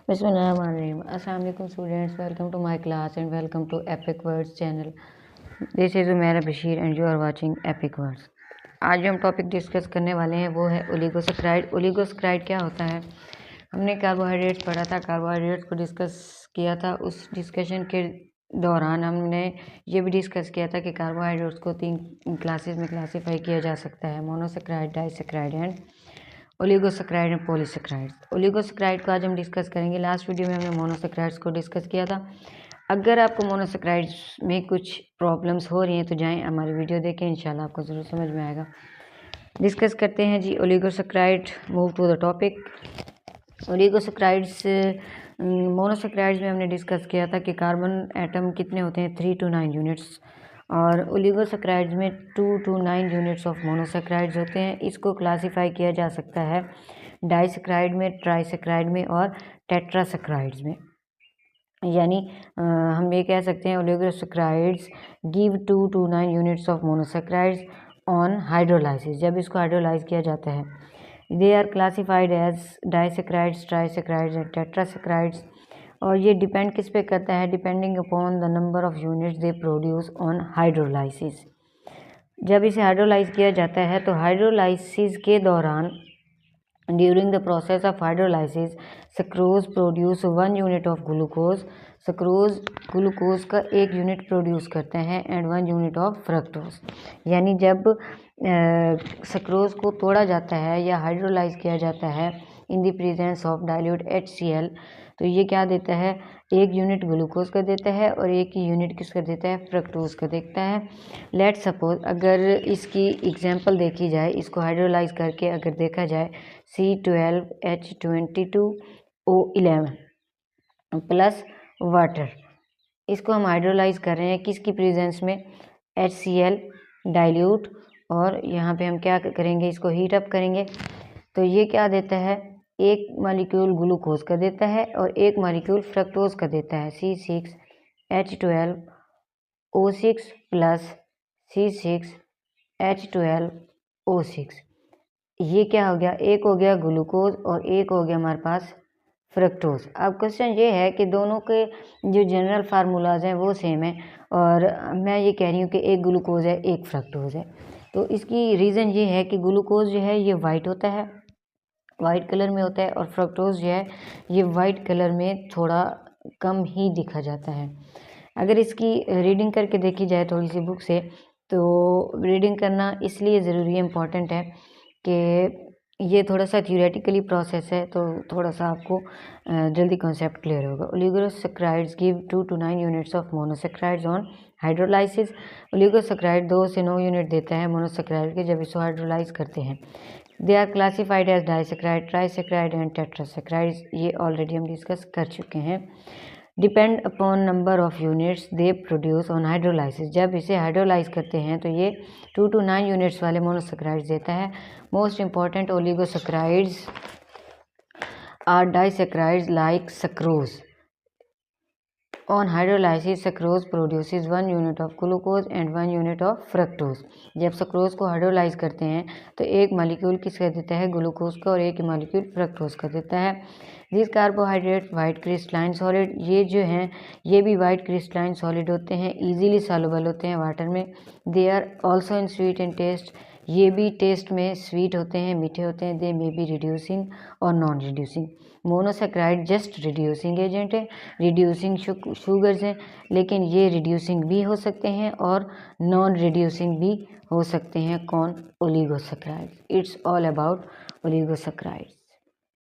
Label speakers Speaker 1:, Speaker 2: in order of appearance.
Speaker 1: Bismillahirrahmanirrahim. Assalamu alaikum students. Welcome to my class and welcome to Epic Words channel. This is Umaira Bashir and you are watching Epic Words. आज जो हम topic discuss करने वाले हैं वो है ओलिगोसैकराइड। ओलिगोसैकराइड क्या होता है? हमने कार्बोहाइड्रेट पढ़ा था, कार्बोहाइड्रेट्स को डिस्कस किया था। उस डिस्कशन के दौरान हमने ये भी डिस्कस किया था कि कार्बोहाइड्रेट्स को 3 क्लासेस में क्लासीफाई किया जा सकता है: monosaccharide, disaccharide and oligosaccharide and polysaccharide. Oligosaccharide को आज हम डिस्कस करेंगे। लास्ट वीडियो में हमने मोनोसैकराइड्स को डिस्कस किया था। अगर आपको मोनोसैकराइड्स में कुछ प्रॉब्लम्स हो रही हैं तो जाएं हमारी वीडियो देखें, इंशाल्लाह आपको ज़रूर समझ में आएगा। डिस्कस करते हैं जी oligosaccharide. Move to the topic. Oligosaccharides monosaccharides में हमने डिस्कस किया था कि कार्बन एटम कितने होते हैं, 3 to 9 यूनिट्स, और ओलिगोसैकराइड्स में 2 to 9 यूनिट्स ऑफ मोनोसैकराइड्स होते हैं। इसको क्लासीफाई किया जा सकता है डाइसैकराइड में, ट्राइसैकराइड में और टेट्रासैकराइड्स में। यानी हम ये कह सकते हैं oligosaccharides give 2 to 9 units of monosaccharides on hydrolysis. जब इसको हाइड्रोलाइज किया जाता है, they are classified as disaccharides, trisaccharides and tetrasaccharides. और ये डिपेंड किस पे करता है? Depending upon the number of units they produce on hydrolysis. जब इसे हाइड्रोलाइज किया जाता है तो हाइड्रोलाइसिस के दौरान during the process of hydrolysis sucrose produce 1 unit of glucose. Sucrose glucose का 1 यूनिट प्रोड्यूस करते हैं एंड 1 यूनिट ऑफ फ्रक्टोज। यानी जब सक्रोज को तोड़ा जाता है या हाइड्रोलाइज किया जाता है in the presence of dilute HCl, तो ये क्या देता है? 1 यूनिट ग्लूकोज का देता है और 1 ही यूनिट किसका देता है? फ्रक्टोज का देता है। लेट सपोज अगर इसकी एग्जांपल देखी जाए, इसको हाइड्रोलाइज करके अगर देखा जाए, C12H22O11 प्लस वाटर, इसको हम हाइड्रोलाइज कर रहे हैं किसकी प्रेजेंस में? HCl डाइल्यूट, और यहाँ पे हम क्या करेंगे? इसको हीट अप करेंगे। तो ये क्या देता है? 1 मॉलिक्यूल ग्लूकोज का देता है और 1 मॉलिक्यूल फ्रक्टोज का देता है, C6H12O6 प्लस C6H12O6। ये क्या हो गया? 1 हो गया ग्लूकोज और 1 हो गया हमारे पास फ्रक्टोज। अब क्वेश्चन ये है कि दोनों के जो जनरल फार्मूलाज हैं वो सेम है, और मैं ये कह रही हूँ कि 1 ग्लूकोज है, 1 फ्रक्टोज है। तो इसकी रीज़न ये है कि ग्लूकोज जो है ये वाइट होता है, वाइट कलर में होता है, और फ्रक्टोज जो है ये वाइट कलर में थोड़ा कम ही दिखा जाता है। अगर इसकी रीडिंग करके देखी जाए थोड़ी सी बुक से, तो रीडिंग करना इसलिए ज़रूरी है, इम्पॉर्टेंट है कि ये थोड़ा सा थ्योरेटिकली प्रोसेस है, तो थोड़ा सा आपको जल्दी कॉन्सेप्ट क्लियर होगा। Oligosaccharides give 2 to 9 units of monosaccharides on hydrolysis. Oligosaccharide 2 से 9 यूनिट देता है मोनोसैकराइड के जब इसको हाइड्रोलाइज करते हैं। They are classified as disaccharide, trisaccharide and tetrasaccharides. ये ऑलरेडी हम डिस्कस कर चुके हैं। Depend upon number of units they produce on hydrolysis. जब इसे हाइड्रोलाइज करते हैं तो ये 2 to 9 यूनिट्स वाले मोनोसैकराइड्स देता है। Most important oligosaccharides are disaccharides like sucrose. On hydrolysis sucrose produces 1 unit of glucose and 1 unit of fructose. जब सक्रोज को हाइड्रोलाइज करते हैं तो 1 मॉलिक्यूल किसका देता है? ग्लूकोज का, और 1 मॉलिक्यूल फ्रक्टोज का देता है। This carbohydrate white crystalline solid, ये जो हैं ये भी वाइट क्रिस्टलाइन सॉलिड होते हैं, इजीली सॉल्युबल होते हैं वाटर में। They are also in sweet and taste, ये भी टेस्ट में स्वीट होते हैं, मीठे होते हैं। दे मे बी रिड्यूसिंग और non reducing. Monosaccharide just reducing agent है, रिड्यूसिंग शुगर्स हैं, लेकिन ये रिड्यूसिंग भी हो सकते हैं और नॉन रिड्यूसिंग भी हो सकते हैं। कौन? ओलिगोसैकराइड। It's all about ओलिगोसैकराइड्स।